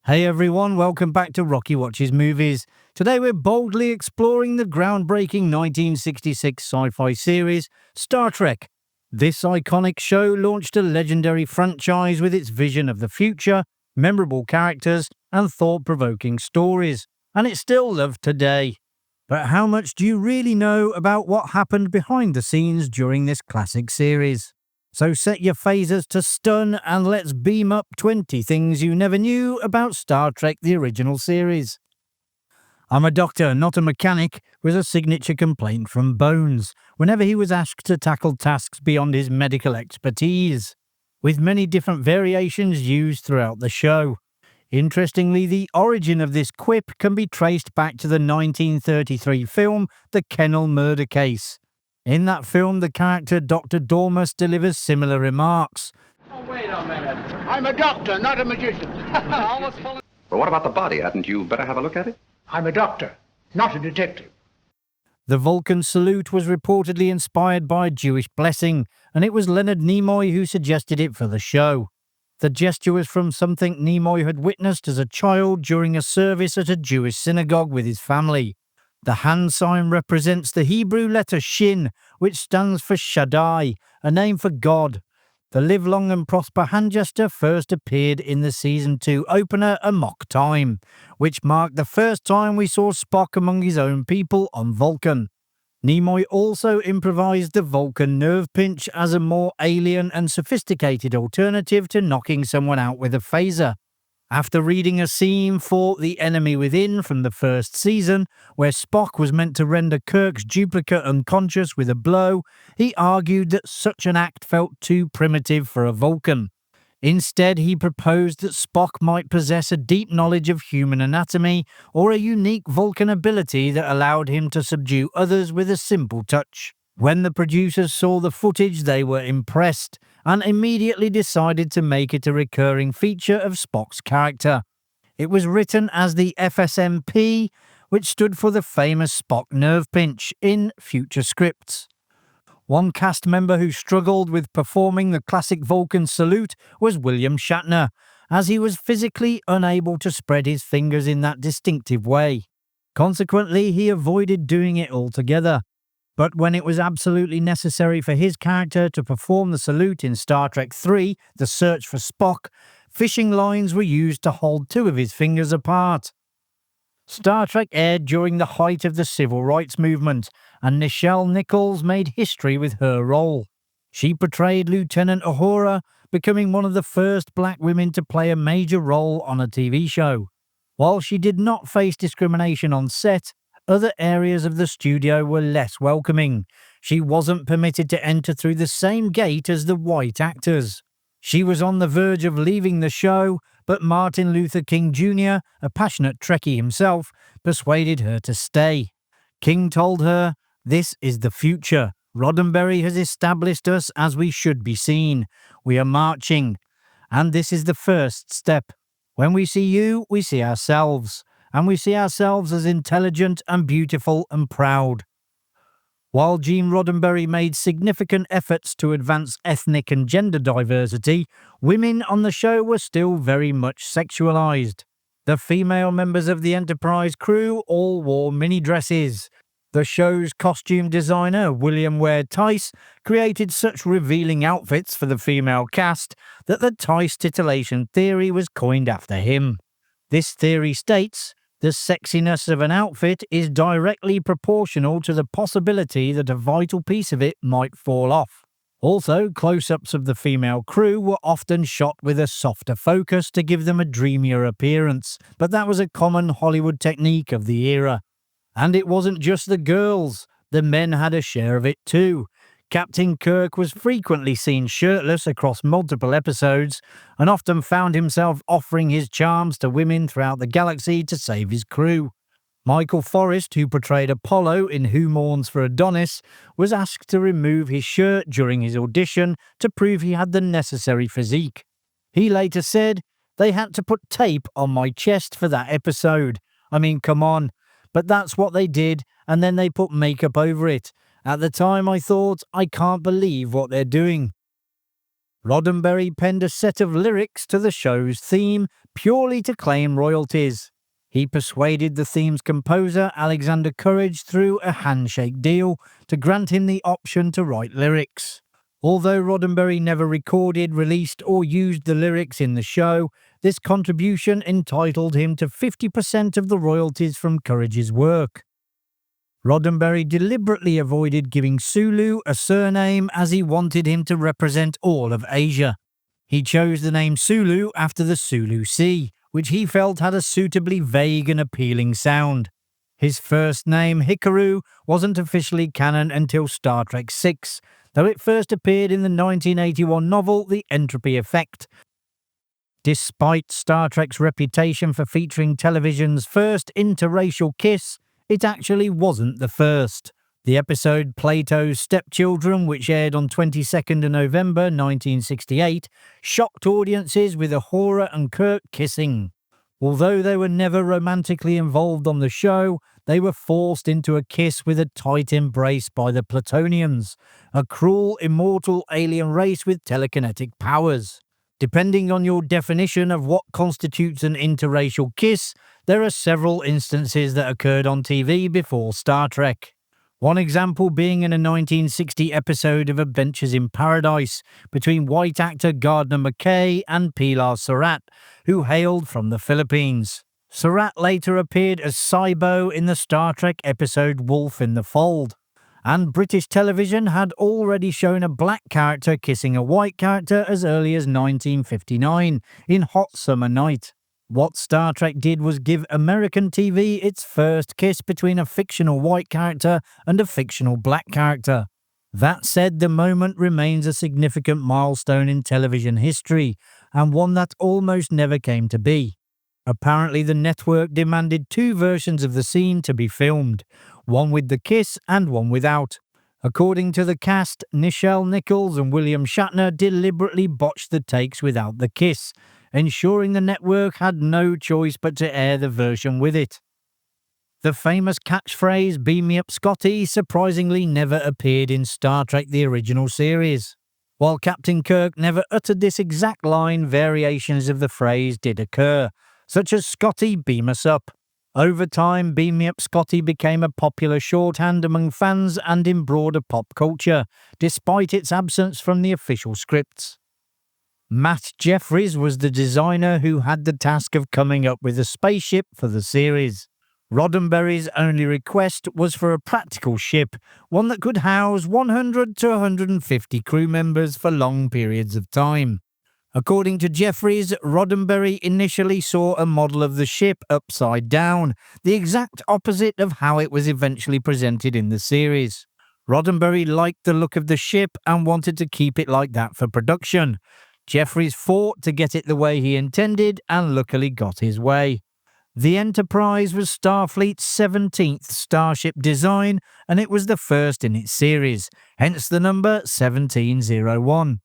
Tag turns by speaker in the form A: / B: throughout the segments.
A: Hey everyone, welcome back to Rocky Watches Movies. Today we're boldly exploring the groundbreaking 1966 sci-fi series, Star Trek. This iconic show launched a legendary franchise with its vision of the future, memorable characters, and thought-provoking stories. And it's still loved today. But how much do you really know about what happened behind the scenes during this classic series? So set your phasers to stun and let's beam up 20 things you never knew about Star Trek the original series. "I'm a doctor, not a mechanic," was a signature complaint from Bones whenever he was asked to tackle tasks beyond his medical expertise, with many different variations used throughout the show. Interestingly, the origin of this quip can be traced back to the 1933 film The Kennel Murder Case. In that film, the character Dr. Dormus delivers similar remarks.
B: Oh, wait a minute. I'm a doctor, not a magician. Almost full of...
C: But what about the body? Hadn't you better have a look at it?
B: I'm a doctor, not a detective.
A: The Vulcan salute was reportedly inspired by a Jewish blessing, and it was Leonard Nimoy who suggested it for the show. The gesture was from something Nimoy had witnessed as a child during a service at a Jewish synagogue with his family. The hand sign represents the Hebrew letter Shin, which stands for Shaddai, a name for God. The live long and prosper hand gesture first appeared in the Season 2 opener Amok Time, which marked the first time we saw Spock among his own people on Vulcan. Nimoy also improvised the Vulcan nerve pinch as a more alien and sophisticated alternative to knocking someone out with a phaser. After reading a scene for The Enemy Within from the first season, where Spock was meant to render Kirk's duplicate unconscious with a blow, he argued that such an act felt too primitive for a Vulcan. Instead, he proposed that Spock might possess a deep knowledge of human anatomy or a unique Vulcan ability that allowed him to subdue others with a simple touch. When the producers saw the footage, they were impressed and immediately decided to make it a recurring feature of Spock's character. It was written as the FSMP, which stood for the famous Spock nerve pinch, in future scripts. One cast member who struggled with performing the classic Vulcan salute was William Shatner, as he was physically unable to spread his fingers in that distinctive way. Consequently, he avoided doing it altogether. But when it was absolutely necessary for his character to perform the salute in Star Trek III, The Search for Spock, fishing lines were used to hold two of his fingers apart. Star Trek aired during the height of the civil rights movement, and Nichelle Nichols made history with her role. She portrayed Lieutenant Uhura, becoming one of the first black women to play a major role on a TV show. While she did not face discrimination on set, other areas of the studio were less welcoming. She wasn't permitted to enter through the same gate as the white actors. She was on the verge of leaving the show, but Martin Luther King Jr., a passionate Trekkie himself, persuaded her to stay. King told her, "This is the future. Roddenberry has established us as we should be seen. We are marching. And this is the first step. When we see you, we see ourselves. And we see ourselves as intelligent and beautiful and proud." While Gene Roddenberry made significant efforts to advance ethnic and gender diversity, women on the show were still very much sexualized. The female members of the Enterprise crew all wore mini dresses. The show's costume designer, William Ware Tice, created such revealing outfits for the female cast that the Tice titillation theory was coined after him. This theory states, the sexiness of an outfit is directly proportional to the possibility that a vital piece of it might fall off. Also, close-ups of the female crew were often shot with a softer focus to give them a dreamier appearance, but that was a common Hollywood technique of the era. And it wasn't just the girls, the men had a share of it too. Captain Kirk was frequently seen shirtless across multiple episodes and often found himself offering his charms to women throughout the galaxy to save his crew. Michael Forrest, who portrayed Apollo in Who Mourns for Adonis, was asked to remove his shirt during his audition to prove he had the necessary physique. He later said, "They had to put tape on my chest for that episode. I mean, come on. But that's what they did, and then they put makeup over it. At the time I thought, I can't believe what they're doing." Roddenberry penned a set of lyrics to the show's theme purely to claim royalties. He persuaded the theme's composer, Alexander Courage, through a handshake deal to grant him the option to write lyrics. Although Roddenberry never recorded, released, or used the lyrics in the show, this contribution entitled him to 50% of the royalties from Courage's work. Roddenberry deliberately avoided giving Sulu a surname as he wanted him to represent all of Asia. He chose the name Sulu after the Sulu Sea, which he felt had a suitably vague and appealing sound. His first name, Hikaru, wasn't officially canon until Star Trek VI, though it first appeared in the 1981 novel The Entropy Effect. Despite Star Trek's reputation for featuring television's first interracial kiss, it actually wasn't the first. The episode Plato's Stepchildren, which aired on 22nd of November 1968, shocked audiences with Uhura and Kirk kissing. Although they were never romantically involved on the show, they were forced into a kiss with a tight embrace by the Platonians, a cruel, immortal alien race with telekinetic powers. Depending on your definition of what constitutes an interracial kiss, there are several instances that occurred on TV before Star Trek. One example being in a 1960 episode of Adventures in Paradise between white actor Gardner McKay and Pilar Surratt, who hailed from the Philippines. Surratt later appeared as Cybo in the Star Trek episode Wolf in the Fold. And British television had already shown a black character kissing a white character as early as 1959 in Hot Summer Night. What Star Trek did was give American TV its first kiss between a fictional white character and a fictional black character. That said, the moment remains a significant milestone in television history, and one that almost never came to be. Apparently, the network demanded two versions of the scene to be filmed, one with the kiss and one without. According to the cast, Nichelle Nichols and William Shatner deliberately botched the takes without the kiss, ensuring the network had no choice but to air the version with it. The famous catchphrase, "Beam me up, Scotty," surprisingly never appeared in Star Trek the original series. While Captain Kirk never uttered this exact line, variations of the phrase did occur, such as "Scotty, beam us up." Over time, "Beam me up, Scotty" became a popular shorthand among fans and in broader pop culture, despite its absence from the official scripts. Matt Jeffries was the designer who had the task of coming up with a spaceship for the series. Roddenberry's only request was for a practical ship, one that could house 100 to 150 crew members for long periods of time. According to Jeffries, Roddenberry initially saw a model of the ship upside down, the exact opposite of how it was eventually presented in the series. Roddenberry liked the look of the ship and wanted to keep it like that for production. Jeffries fought to get it the way he intended and luckily got his way. The Enterprise was Starfleet's 17th starship design, and it was the first in its series, hence the number 1701.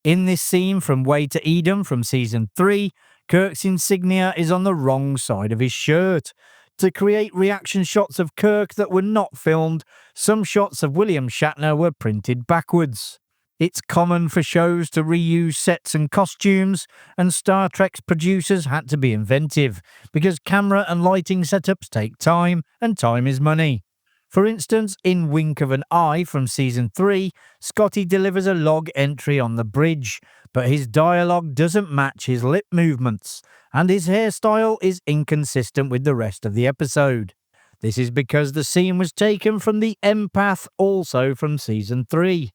A: In this scene from Way to Eden from Season 3, Kirk's insignia is on the wrong side of his shirt. To create reaction shots of Kirk that were not filmed, some shots of William Shatner were printed backwards. It's common for shows to reuse sets and costumes, and Star Trek's producers had to be inventive, because camera and lighting setups take time, and time is money. For instance, in Wink of an Eye from Season 3, Scotty delivers a log entry on the bridge, but his dialogue doesn't match his lip movements, and his hairstyle is inconsistent with the rest of the episode. This is because the scene was taken from the Empath, also from Season 3.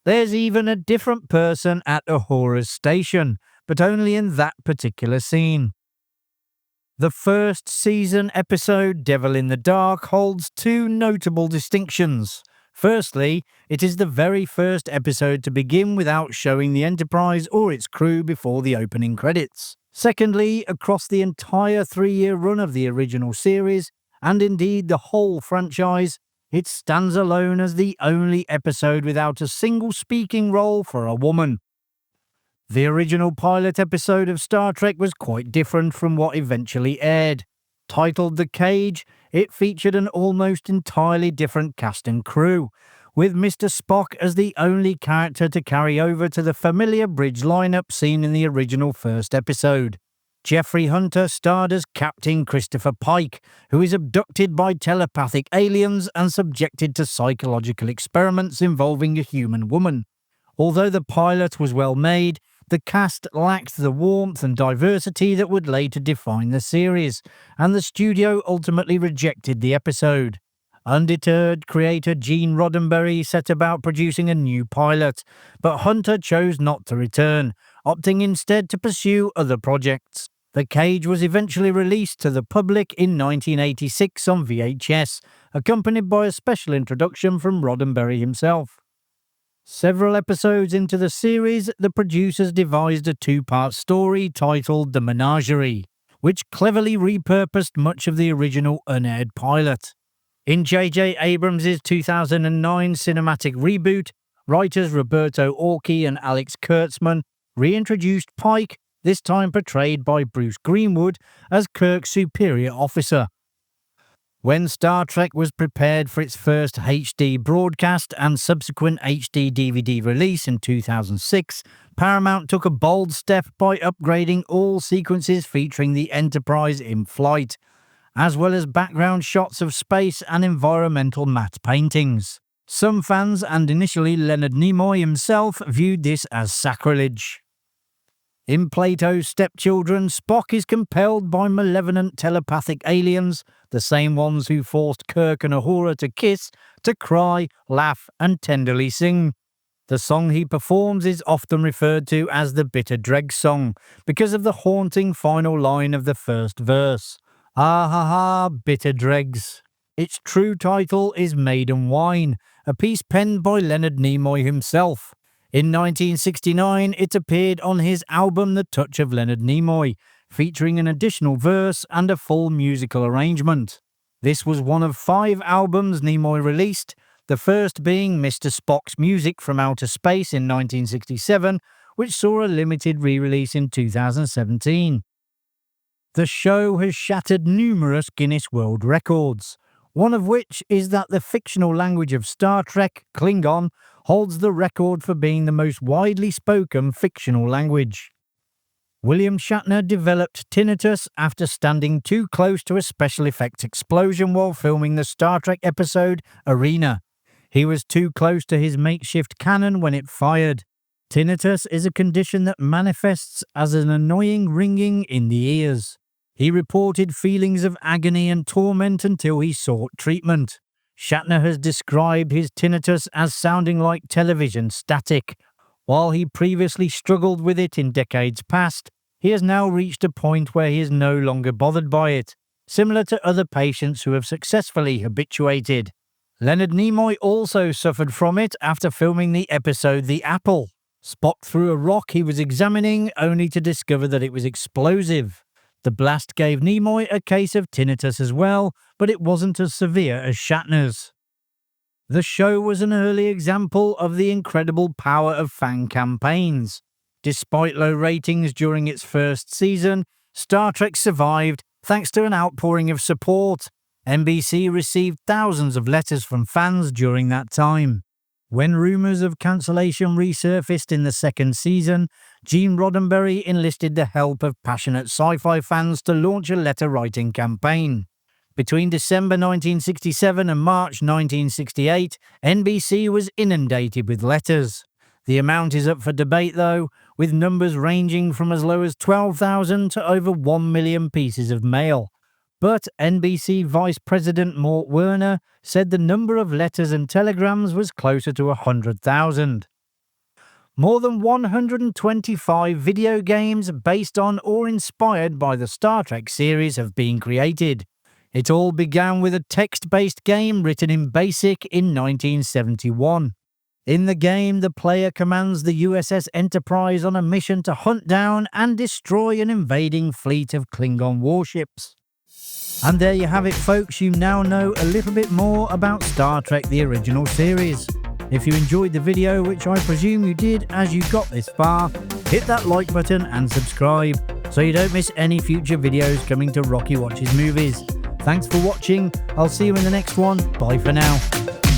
A: There's even a different person at Uhura's station, but only in that particular scene. The first season episode, Devil in the Dark, holds two notable distinctions. Firstly, it is the very first episode to begin without showing the Enterprise or its crew before the opening credits. Secondly, across the entire 3-year run of the original series, and indeed the whole franchise, it stands alone as the only episode without a single speaking role for a woman. The original pilot episode of Star Trek was quite different from what eventually aired. Titled The Cage, it featured an almost entirely different cast and crew, with Mr. Spock as the only character to carry over to the familiar bridge lineup seen in the original first episode. Jeffrey Hunter starred as Captain Christopher Pike, who is abducted by telepathic aliens and subjected to psychological experiments involving a human woman. Although the pilot was well made, the cast lacked the warmth and diversity that would later define the series, and the studio ultimately rejected the episode. Undeterred, creator Gene Roddenberry set about producing a new pilot, but Hunter chose not to return, opting instead to pursue other projects. The Cage was eventually released to the public in 1986 on VHS, accompanied by a special introduction from Roddenberry himself. Several episodes into the series, the producers devised a two-part story titled The Menagerie, which cleverly repurposed much of the original unaired pilot. In J.J. Abrams' 2009 cinematic reboot, writers Roberto Orci and Alex Kurtzman reintroduced Pike, this time portrayed by Bruce Greenwood, as Kirk's superior officer. When Star Trek was prepared for its first HD broadcast and subsequent HD DVD release in 2006, Paramount took a bold step by upgrading all sequences featuring the Enterprise in flight, as well as background shots of space and environmental matte paintings. Some fans, and initially Leonard Nimoy himself, viewed this as sacrilege. In Plato's Stepchildren, Spock is compelled by malevolent telepathic aliens, the same ones who forced Kirk and Uhura to kiss, to cry, laugh, and tenderly sing. The song he performs is often referred to as the Bitter Dregs song, because of the haunting final line of the first verse. Ah ha ha, bitter dregs. Its true title is Maiden Wine, a piece penned by Leonard Nimoy himself. In 1969, it appeared on his album The Touch of Leonard Nimoy, featuring an additional verse and a full musical arrangement. This was one of 5 albums Nimoy released, the first being Mr. Spock's Music from Outer Space in 1967, which saw a limited re-release in 2017. The show has shattered numerous Guinness World Records, one of which is that the fictional language of Star Trek, Klingon, holds the record for being the most widely spoken fictional language. William Shatner developed tinnitus after standing too close to a special effects explosion while filming the Star Trek episode Arena. He was too close to his makeshift cannon when it fired. Tinnitus is a condition that manifests as an annoying ringing in the ears. He reported feelings of agony and torment until he sought treatment. Shatner has described his tinnitus as sounding like television static. While he previously struggled with it in decades past, he has now reached a point where he is no longer bothered by it, similar to other patients who have successfully habituated. Leonard Nimoy also suffered from it after filming the episode The Apple. Spock threw a rock he was examining only to discover that it was explosive. The blast gave Nimoy a case of tinnitus as well, but it wasn't as severe as Shatner's. The show was an early example of the incredible power of fan campaigns. Despite low ratings during its first season, Star Trek survived thanks to an outpouring of support. NBC received thousands of letters from fans during that time. When rumours of cancellation resurfaced in the second season, Gene Roddenberry enlisted the help of passionate sci-fi fans to launch a letter-writing campaign. Between December 1967 and March 1968, NBC was inundated with letters. The amount is up for debate though, with numbers ranging from as low as 12,000 to over 1 million pieces of mail. But NBC Vice President Mort Werner said the number of letters and telegrams was closer to 100,000. More than 125 video games based on or inspired by the Star Trek series have been created. It all began with a text-based game written in BASIC in 1971. In the game, the player commands the USS Enterprise on a mission to hunt down and destroy an invading fleet of Klingon warships. And there you have it, folks. You now know a little bit more about Star Trek the original series. If you enjoyed the video, which I presume you did as you got this far, hit that like button and subscribe so you don't miss any future videos coming to Rocky Watches Movies. Thanks for watching. I'll see you in the next one. Bye for now.